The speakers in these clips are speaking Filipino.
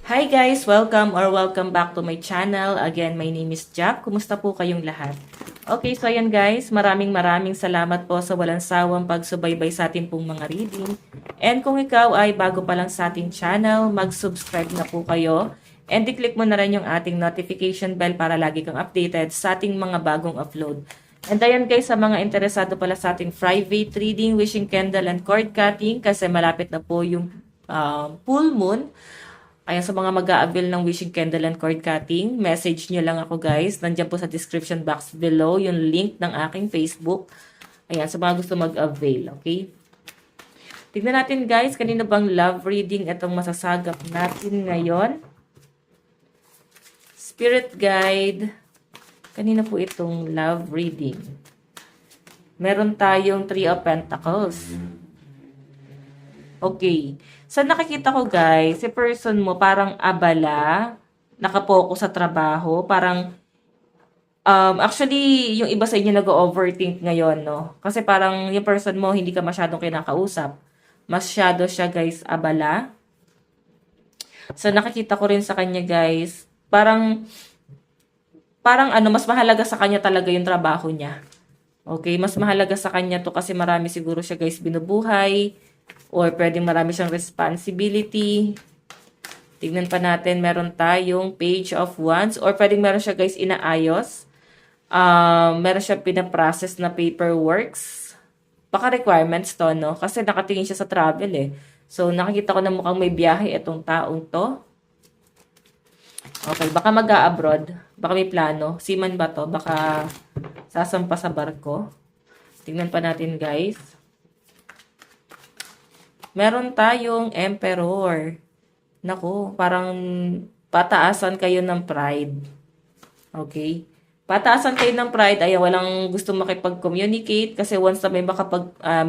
Hi guys! Welcome back to my channel. Again, my name is Jack. Kumusta po kayong lahat? Okay, so ayan guys, maraming salamat po sa walang sawang pagsubaybay sa ating pong mga reading. And kung ikaw ay bago pa lang sa ating channel, mag-subscribe na po kayo. And i-click mo na rin yung ating notification bell para lagi kang updated sa ating mga bagong upload. And ayan guys, sa mga interesado pala sa ating private reading, wishing candle and cord cutting, kasi malapit na po yung full moon. Ayan, sa mga mag-a-avail ng wishing candle and cord cutting, message nyo lang ako guys. Nandiyan po sa description box below yung link ng aking Facebook. Ayan, sa mga gusto mag-avail, okay? Tignan natin guys, kanino bang love reading itong masasagap natin ngayon? Spirit guide. Kanino po itong love reading? Meron tayong Three of Pentacles. Okay. So, nakikita ko guys, si person mo parang abala, nakapokus sa trabaho, parang, actually, yung iba sa inyo nag-overthink ngayon, no? Kasi parang yung person mo, hindi ka masyadong kinakausap. Masyado siya guys, abala. So, nakikita ko rin sa kanya guys, parang mas mahalaga sa kanya talaga yung trabaho niya. Okay, mas mahalaga sa kanya to kasi marami siguro siya guys binubuhay. Or pwedeng marami siyang responsibility. Tignan pa natin, meron tayong Page of Wands. Or pwedeng meron siya guys inaayos. Meron siya pinaprocess na paperworks. Baka requirements to, no? Kasi nakatingin siya sa travel eh. So, nakikita ko na mukhang may biyahe itong taong to. Okay, baka mag-a-abroad. Baka may plano. Seaman ba to? Baka sasampa sa barko. Tignan pa natin guys. Meron tayong Emperor. Naku, parang pataasan kayo ng pride. Okay? Pataasan kayo ng pride, ay walang gusto makipag-communicate kasi once na may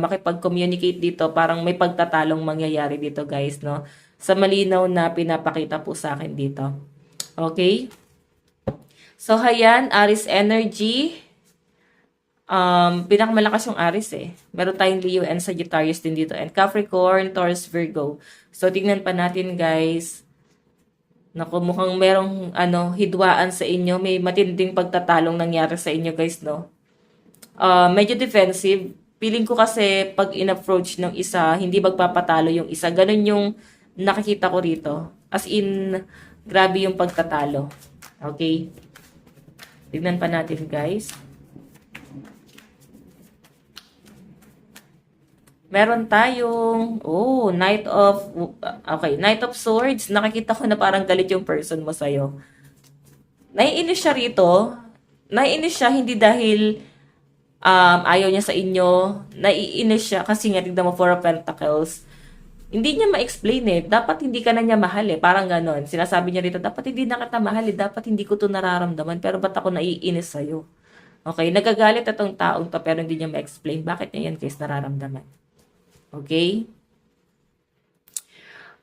makipag-communicate dito, parang may pagtatalong mangyayari dito guys, no? Sa malinaw na pinapakita po sa akin dito. Okay? So, hayan, Aries energy. Pinakamalakas yung Aries eh. Meron tayong Leo and Sagittarius din dito. And Capricorn, Taurus, Virgo. So, tignan pa natin guys. Naku, mukhang merong hidwaan sa inyo. May matinding pagtatalong nangyari sa inyo guys, no? Medyo defensive. Feeling ko kasi pag in-approach ng isa, hindi magpapatalo yung isa. Ganun yung nakikita ko rito. As in, grabe yung pagtatalo. Okay? Tignan pa natin guys. Meron tayong, Knight of Swords. Nakikita ko na parang galit yung person mo sa'yo. Naiinis siya rito. Naiinis siya hindi dahil ayaw niya sa inyo. Naiinis siya kasi nga, tignan mo, Four of Pentacles. Hindi niya ma-explain eh. Dapat hindi ka na niya mahal eh. Parang ganon. Sinasabi niya rito, dapat hindi na kita mahal eh. Dapat hindi ko to nararamdaman. Pero ba't ako naiinis sa'yo? Okay, nagagalit itong taong to pero hindi niya ma-explain. Bakit niya yan guys nararamdaman? Okay?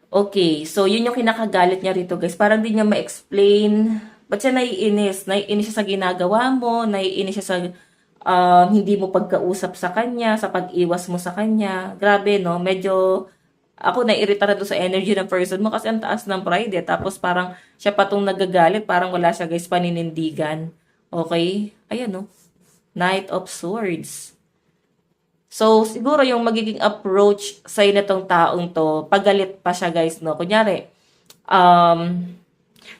Okay, so yun yung kinakagalit niya rito guys. Parang di niya ma-explain. Ba't siya naiinis? Naiinis siya sa ginagawa mo, naiinis siya sa hindi mo pagkausap sa kanya, sa pag-iwas mo sa kanya. Grabe no, medyo ako naiirita na doon sa energy ng person mo kasi ang taas ng pride eh. Tapos parang siya patong nagagalit, parang wala siya guys paninindigan. Okay? Ayan no. Knight of Swords. So, siguro yung magiging approach sa na tong taong to, pagalit pa siya guys, no? Kunyari,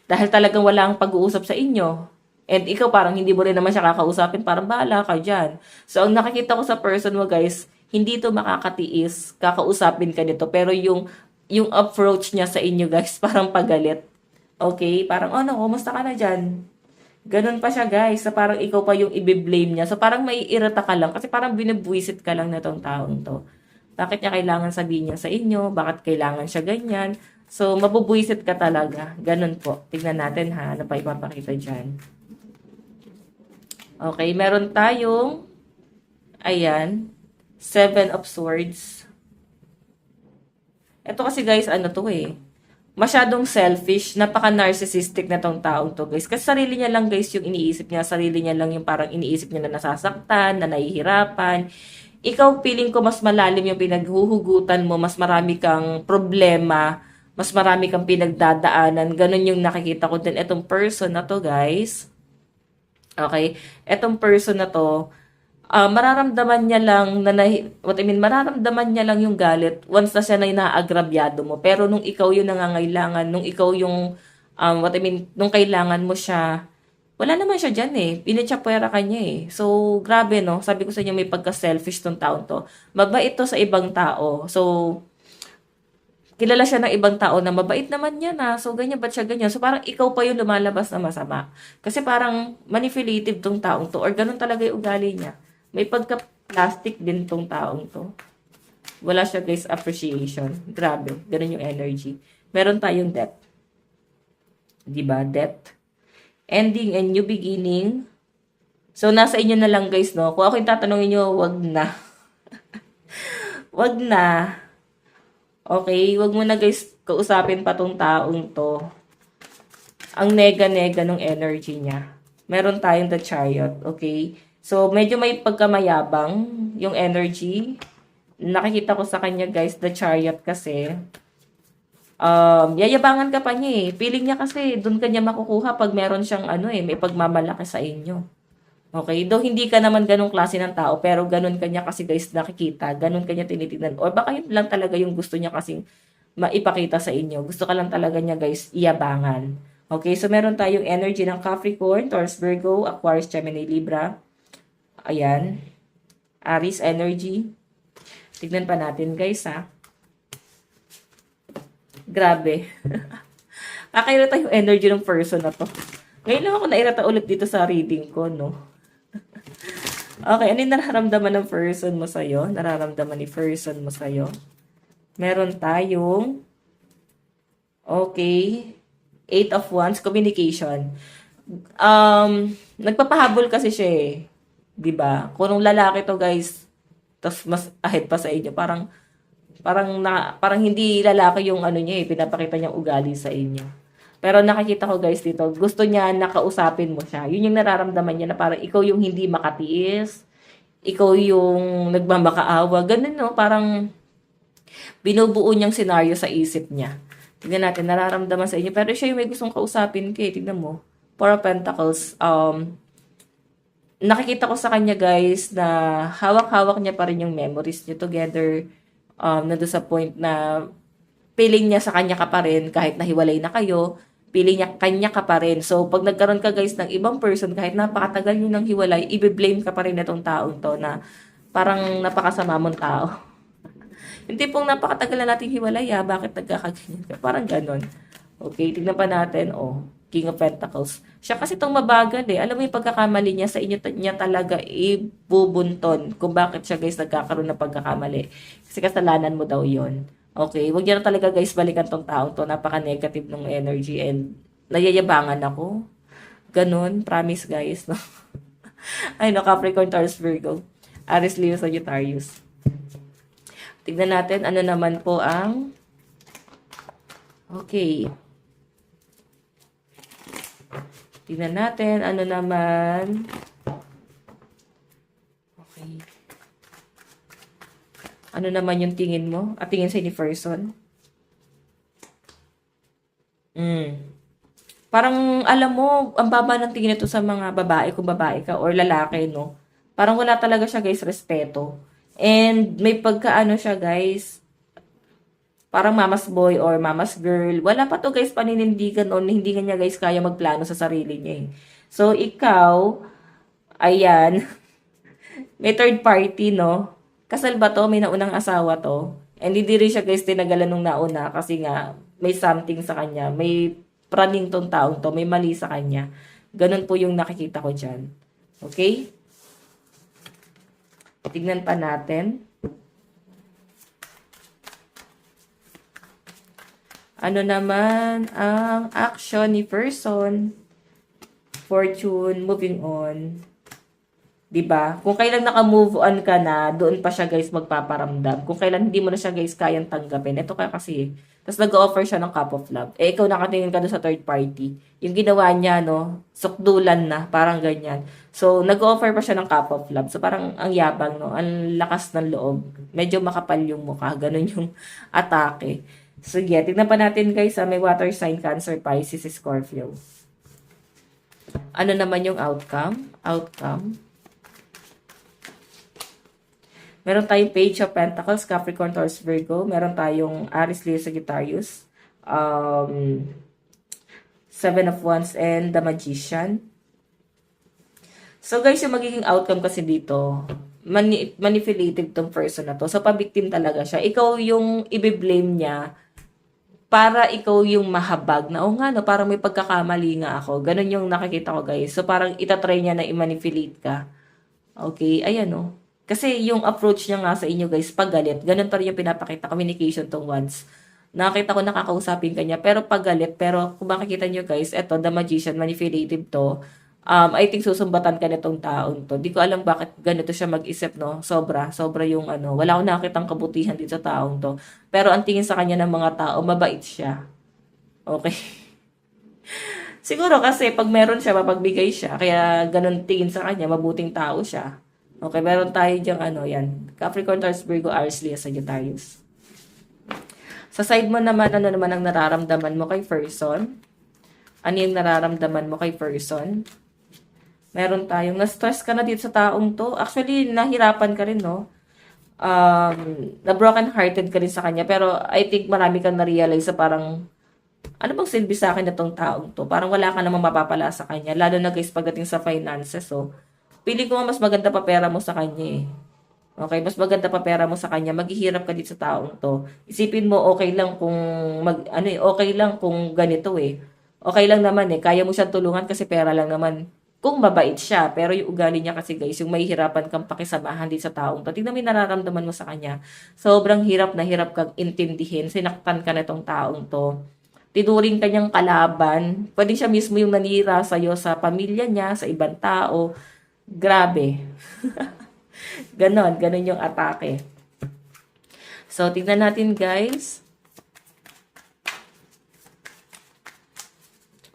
dahil talagang wala ang pag-uusap sa inyo, and ikaw parang hindi mo rin naman siya kakausapin, parang bahala ka dyan. So, ang nakikita ko sa person mo guys, hindi to makakatiis, kakausapin ka nito, pero yung approach niya sa inyo guys, parang pagalit. Okay? Parang, oh no, kumusta ka na dyan? Ganun pa siya guys, sa parang ikaw pa yung i-blame niya. So parang maiirita ka lang kasi parang binibwisit ka lang na tong taong to. Bakit niya kailangan sabihin niya sa inyo? Bakit kailangan siya ganyan? So mabubwisit ka talaga. Ganun po. Tignan natin ha, ano pa ipapakita dyan. Okay, meron tayong, ayan, Seven of Swords. Ito kasi guys, ano to eh. Masyadong selfish, napaka-narcissistic na tong taong to, guys. Kasi sarili niya lang, guys, yung iniisip niya. Sarili niya lang yung parang iniisip niya na nasasaktan, na nahihirapan. Ikaw, feeling ko mas malalim yung pinaghuhugutan mo, mas marami kang problema mas marami kang pinagdadaanan. Ganun yung nakikita ko din. Etong person na to, guys. Okay? Etong person na to, mararamdaman niya lang what I mean, mararamdaman niya lang yung galit once na siya na inaagrabyado mo. Pero nung ikaw yung nangangailangan, nung ikaw yung, what I mean, nung kailangan mo siya, wala naman siya dyan eh. Pinitsapwera ka niya eh. So, grabe no. Sabi ko sa inyo, may pagka-selfish tong taon to. Mabait to sa ibang tao. So, kilala siya ng ibang tao na mabait naman niya na. So, ganyan, ba't siya ganyan? So, parang ikaw pa yung lumalabas na masama. Kasi parang manipulative tong taong to or ganun talaga yung ugali niya. May pagka-plastic din tong taong to. Wala siya guys appreciation. Grabe, ganun yung energy. Meron tayong death. Diba? Death. Ending and new beginning. So, nasa inyo na lang guys, no? Kung ako yung tatanungin nyo, wag na. Wag na. Okay, wag mo na guys kausapin pa tong taong to. Ang nega-nega ng energy niya. Meron tayong the chariot, okay? So, medyo may pagkamayabang yung energy. Nakikita ko sa kanya guys, the chariot kasi. Yayabangan ka pa niya eh. Feeling niya kasi, dun kanya makukuha pag meron siyang may pagmamalaki sa inyo. Okay? Though hindi ka naman ganong klase ng tao, pero ganun kanya kasi guys nakikita, ganun kanya tinitignan. Or baka yun lang talaga yung gusto niya kasing maipakita sa inyo. Gusto ka lang talaga niya guys iyabangan. Okay? So meron tayong energy ng Capricorn, Taurus, Virgo, Aquarius, Gemini, Libra. Ayan. Aries energy. Tignan pa natin guys ha. Grabe. Kakairata yung energy ng person na to. Ngayon lang ako nairata ulit dito sa reading ko, no? Okay, ano yung nararamdaman ng person mo sa'yo? Nararamdaman ni person mo sa'yo? Meron tayong, okay, 8 of Wands, communication. Nagpapahabol kasi siya eh. Diba? Kung nung lalaki to guys, tas mas ahead pa sa inyo, parang hindi lalaki yung niya eh, pinapakita niyang ugali sa inyo. Pero nakikita ko guys dito, gusto niya nakausapin mo siya. Yun yung nararamdaman niya na parang ikaw yung hindi makatiis, ikaw yung nagmamakaawa, ganun no, parang binubuo niyang senaryo sa isip niya. Tignan natin, nararamdaman sa inyo, pero siya yung may gustong kausapin kayo, tignan mo. Four of Pentacles, nakikita ko sa kanya guys na hawak-hawak niya pa rin yung memories niyo together, na doon sa point na feeling niya sa kanya ka pa rin kahit nahiwalay na kayo, feeling niya kanya ka pa rin. So, pag nagkaroon ka guys ng ibang person, kahit napakatagal nyo nang hiwalay, i-blame ka pa rin itong taong to na parang napakasama mong tao. Yung tipong napakatagal na nating hiwalay, bakit nagkakaganyan ka? Parang ganon. Okay, tignan pa natin, King of Pentacles. Siya kasi itong mabagal eh. Alam mo yung pagkakamali niya sa inyo niya talaga ibubunton kung bakit siya guys nagkakaroon ng pagkakamali. Kasi kasalanan mo daw yon. Okay, wag niyo na talaga guys balikan tong taong to. Napaka-negative ng energy and nayayabangan ako. Ganon, promise guys. No? Ay no, Capricorn, Taurus, Virgo, Aries, Leo, Sagittarius. Tignan natin ano naman po ang okay. Tignan natin ano naman. Okay. Ano naman yung tingin mo? At tingin sa ni person? Parang alam mo, ang baba ng tingin nito sa mga babae, kung babae ka or lalaki, no? Parang wala talaga siya guys, respeto. And may pagkaano siya guys, parang mama's boy or mama's girl. Wala pa to guys paninindigan o hindi niya guys kaya magplano sa sarili niya eh. So ikaw, ayan, may third party, no? Kasal ba to? May naunang asawa to? And hindi rin siya guys tinagalan nung nauna kasi nga may something sa kanya. May praning tong taong to. May mali sa kanya. Ganun po yung nakikita ko dyan. Okay? Tignan pa natin. Ano naman ang action ni person? Fortune, moving on. 'Di ba? Kung kailan naka-move on ka na, doon pa siya guys magpaparamdam. Kung kailan hindi mo na siya guys kayang tanggapin. Ito ka kasi. Tapos nag-offer siya ng cup of love. Eh ikaw nakatingin ka doon sa third party. Yung ginawa niya no, sukdulan na, parang ganyan. So nag-offer pa siya ng cup of love. So parang ang yabang no, ang lakas ng loob. Medyo makapal yung mukha, ganun yung atake. Sige, tignan pa natin guys, may water sign, Cancer, Pisces, Scorpio. Ano naman yung outcome? Outcome. Meron tayong Page of Pentacles, Capricorn, Taurus, Virgo. Meron tayong Aries, Leo, Sagittarius. Seven of Wands and the Magician. So guys, yung magiging outcome kasi dito, manipulative tong person na to. So pabiktim talaga siya. Ikaw yung i-blame niya para ikaw yung mahabag na, oh nga no, parang may pagkakamali nga ako. Ganun yung nakikita ko guys. So parang itatry niya na i-manipulate ka. Okay, ayan no. Kasi yung approach niya nga sa inyo guys, pag galit, ganun pa rin yung pinapakita, communication tong once. Nakita ko nakakausapin kanya, pero pag galit, pero kung makikita nyo guys, eto, the magician, manipulative to, I think susumbatan ka nitong taon to. Di ko alam bakit ganito siya mag-isip, no? Sobra yung ano, wala akong nakitang kabutihan dito sa taong to. Pero ang tingin sa kanya ng mga tao, mabait siya. Okay? Siguro kasi pag meron siya, mapagbigay siya, kaya ganun tingin sa kanya, mabuting tao siya. Okay, meron tayo diyang ano, yan. Capricorn, Taurus, Virgo, Aries, Leo, Sagittarius. Sa side mo naman, ano naman ang nararamdaman mo kay person? Ano yung nararamdaman mo kay person? Meron tayong, na-stress ka na dito sa taong to. Actually, nahirapan ka rin, no? Na-broken hearted ka rin sa kanya. Pero I think marami kang na-realize sa parang, ano bang silbi sa akin na tong taong to? Parang wala ka namang mapapala sa kanya. Lalo na guys, pagdating sa finances, so, pili ko mas maganda pa pera mo sa kanya eh. Okay, mas maganda pa pera mo sa kanya, maghihirap ka dito sa taong to. Isipin mo okay lang kung okay lang kung ganito eh. Okay lang naman eh, kaya mo siyang tulungan kasi pera lang naman. Kung mabait siya, pero yung ugali niya kasi guys, yung mahihirapan kang pakisamahan dito sa taong to. Tingnan mo yung nararamdaman mo sa kanya. Sobrang hirap na hirap kang intindihin, sinaktan ka na itong taong to. Tinuring kanyang kalaban, pwede siya mismo yung nanira sa'yo sa pamilya niya, sa ibang tao. Grabe. Ganon yung atake. So, tignan natin guys.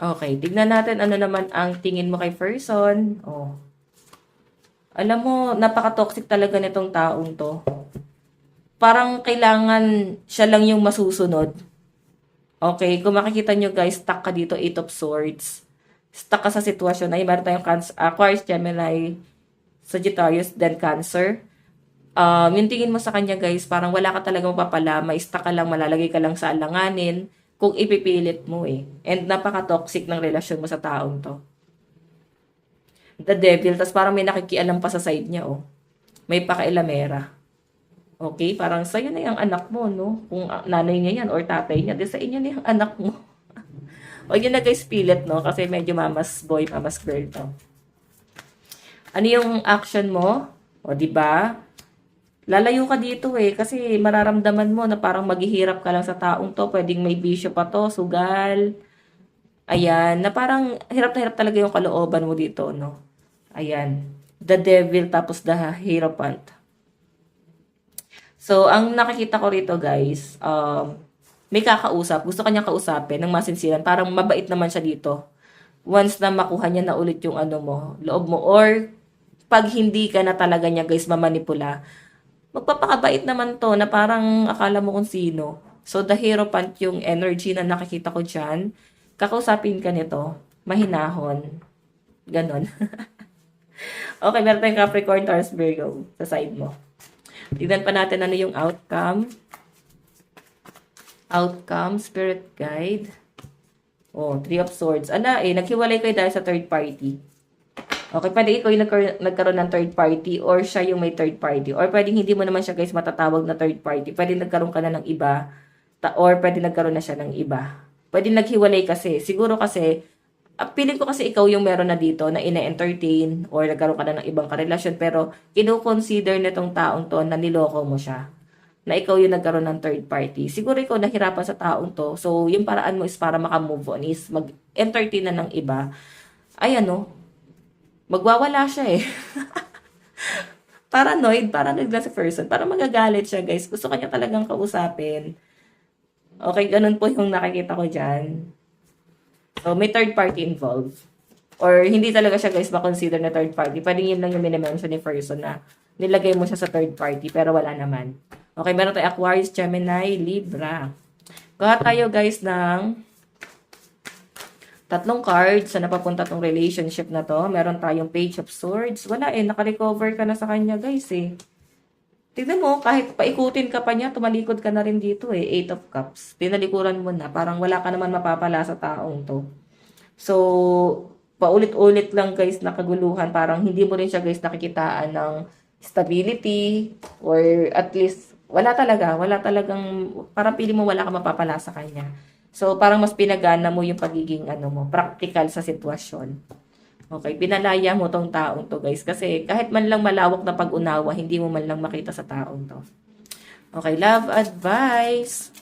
Okay, tignan natin ano naman ang tingin mo kay person. Oh. Alam mo, napaka-toxic talaga nitong taong to. Parang kailangan siya lang yung masusunod. Okay, kung makikita nyo guys, stuck ka dito, 8 of Swords. Stuck ka sa sitwasyon na meron tayong Aquarius, Gemini, Sagittarius, then Cancer. Yung tingin mo sa kanya guys, parang wala ka talaga mapapala, ma-stuck ka lang, malalagay ka lang sa alanganin kung ipipilit mo eh. And napaka-toxic ng relasyon mo sa taong to. The Devil, tas parang may nakikialam pa sa side niya oh. May pakailamera. Okay, parang sa'yo na yung anak mo, no? Kung nanay niya yan or tatay niya, di sa inyo na yung anak mo. O yun na guys, pilit, no? Kasi medyo mama's boy, mama's girl to. Ano yung action mo? O, di ba? Lalayo ka dito eh. Kasi mararamdaman mo na parang maghihirap ka lang sa taong to. Pwedeng may bisyo pa to, sugal. Ayan. Na parang hirap na hirap talaga yung kalooban mo dito, no? Ayan. The Devil tapos the Hierophant. So, ang nakikita ko rito guys, may kakausap, gusto kanyang kausapin ng masinsinan, parang mabait naman siya dito. Once na makuha niya na ulit yung ano mo, loob mo, or pag hindi ka na talaga niya guys mamanipula, magpapakabait naman to na parang akala mo kung sino. So the Hierophant yung energy na nakikita ko dyan, kakausapin ka nito, mahinahon, ganon. Okay, meron tayong Capricorn, Taurus, Virgo sa side mo. Tignan pa natin ano yung outcome. Outcome, Spirit Guide. Oh, 3 of Swords. Naghiwalay kayo dahil sa third party. Okay, pwede ikaw yung nagkaroon ng third party or siya yung may third party. Or pwede hindi mo naman siya guys matatawag na third party. Pwede nagkaroon ka na ng iba. Or pwede nagkaroon na siya ng iba. Pwede naghiwalay kasi. Siguro kasi, feeling ko kasi ikaw yung meron na dito na ina-entertain or nagkaroon ka na ng ibang karelasyon. Pero kino-consider nitong taong to na niloko mo siya. Na ikaw yung nagkaroon ng third party. Siguro ikaw nahirapan sa taong to. So, yung paraan mo is para makamove on is mag-entertain na ng iba. Ayan no, magwawala siya eh. Paranoid lang sa person. Parang magagalit siya guys. Gusto kanya talagang kausapin. Okay, ganun po yung nakikita ko dyan. So, may third party involved. Or hindi talaga siya guys makonsider na third party. Pwede yun lang yung minimension ni person na nilagay mo siya sa third party pero wala naman. Okay, meron tayo Aquarius, Gemini, Libra. Kuha tayo guys ng tatlong cards sa napapunta tong relationship na to. Meron tayong Page of Swords. Wala nakarecover ka na sa kanya guys eh. Tignan mo, kahit paikutin ka pa niya, tumalikod ka na rin dito eh. Eight of Cups. Tinalikuran mo na. Parang wala ka naman mapapala sa taong to. So, paulit-ulit lang guys na kaguluhan. Parang hindi mo rin siya guys nakikitaan ng stability or at least wala talaga. Wala talagang, parang pili mo wala ka mapapala sa kanya. So, parang mas pinagana mo yung pagiging practical sa sitwasyon. Okay, pinalaya mo tong taong to guys. Kasi kahit man lang malawak na pag-unawa, hindi mo man lang makita sa taong to. Okay, love advice.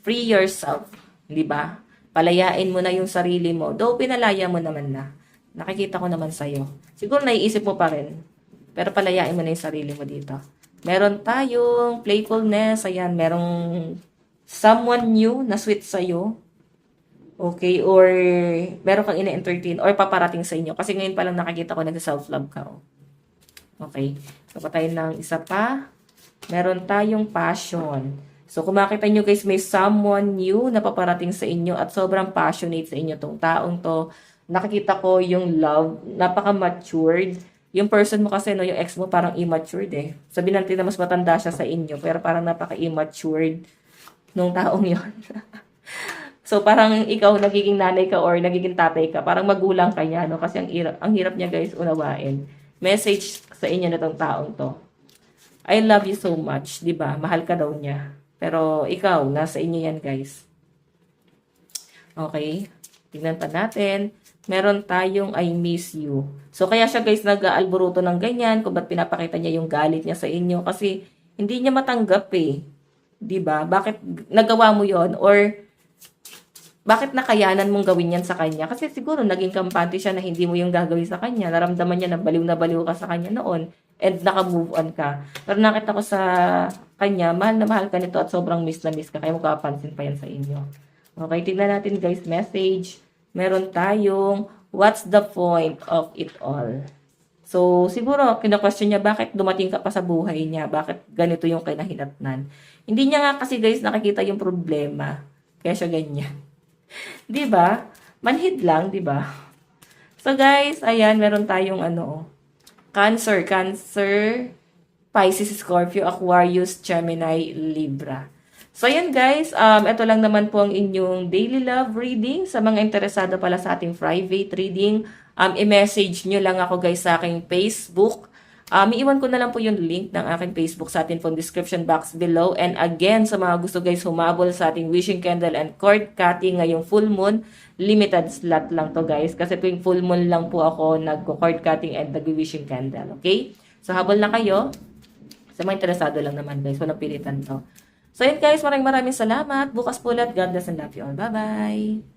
Free yourself. Di ba? Palayain mo na yung sarili mo. Though pinalaya mo naman na. Nakikita ko naman sa'yo. Siguro naiisip mo pa rin. Pero palayain mo na yung sarili mo dito. Meron tayong playfulness. Ayan, merong someone new na sweet sa'yo. Okay, or meron kang ina-entertain or paparating sa inyo. Kasi ngayon pa lang nakikita ko nag-self-love ka. Oh. Okay, so patayin ng isa pa. Meron tayong passion. So kung makita nyo guys, may someone new na paparating sa inyo at sobrang passionate sa inyo tong taong to. Nakikita ko yung love, napaka-matured. Yung person mo kasi, no, yung ex mo parang immatured eh. Sabihin natin na mas matanda siya sa inyo, pero parang napaka-immatured nung taong yon. So, parang ikaw nagiging nanay ka or nagiging tatay ka. Parang magulang ka niya, no? Kasi ang hirap niya, guys, unawain. Message sa inyo na tong taong to. I love you so much, di ba? Mahal ka daw niya. Pero ikaw, nasa inyo yan, guys. Okay? Tignan pa natin. Meron tayong I miss you. So, kaya siya, guys, nag-aalburuto ng ganyan kung ba't pinapakita niya yung galit niya sa inyo. Kasi, hindi niya matanggap eh. Di ba? Bakit nagawa mo yon or bakit nakayanan mong gawin yan sa kanya? Kasi siguro naging kampante siya na hindi mo yung gagawin sa kanya. Naramdaman niya na baliw ka sa kanya noon and naka-move on ka. Pero nakita ko sa kanya, mahal na mahal ka nito at sobrang miss na miss ka. Kaya magkapansin pa yan sa inyo. Okay, tignan natin guys, message. Meron tayong, what's the point of it all? So, siguro, kina-question niya, bakit dumating ka pa sa buhay niya? Bakit ganito yung kinahinatnan? Hindi niya nga kasi guys nakikita yung problema. Kaya siya ganyan. 'Di ba? Manhid lang, 'di ba? So guys, ayan, meron tayong Cancer, Pisces, Scorpio, Aquarius, Gemini, Libra. So ayan guys, ito lang naman po ang inyong daily love reading. Sa mga interesado pala sa ating private reading, i-message nyo lang ako guys sa aking Facebook. Iiwan ko na lang po yung link ng aking Facebook sa atin pong description box below. And again, sa mga gusto guys humabol sa ating wishing candle and cord cutting ngayong full moon, limited slot lang to guys. Kasi tuwing full moon lang po ako nagko-cord cutting and nag-wishing candle. Okay? So habol na kayo. Sa mga interesado lang naman guys, walang pilitan to. So yun guys, maraming salamat. Bukas po ulit. God bless and love you all. Bye-bye!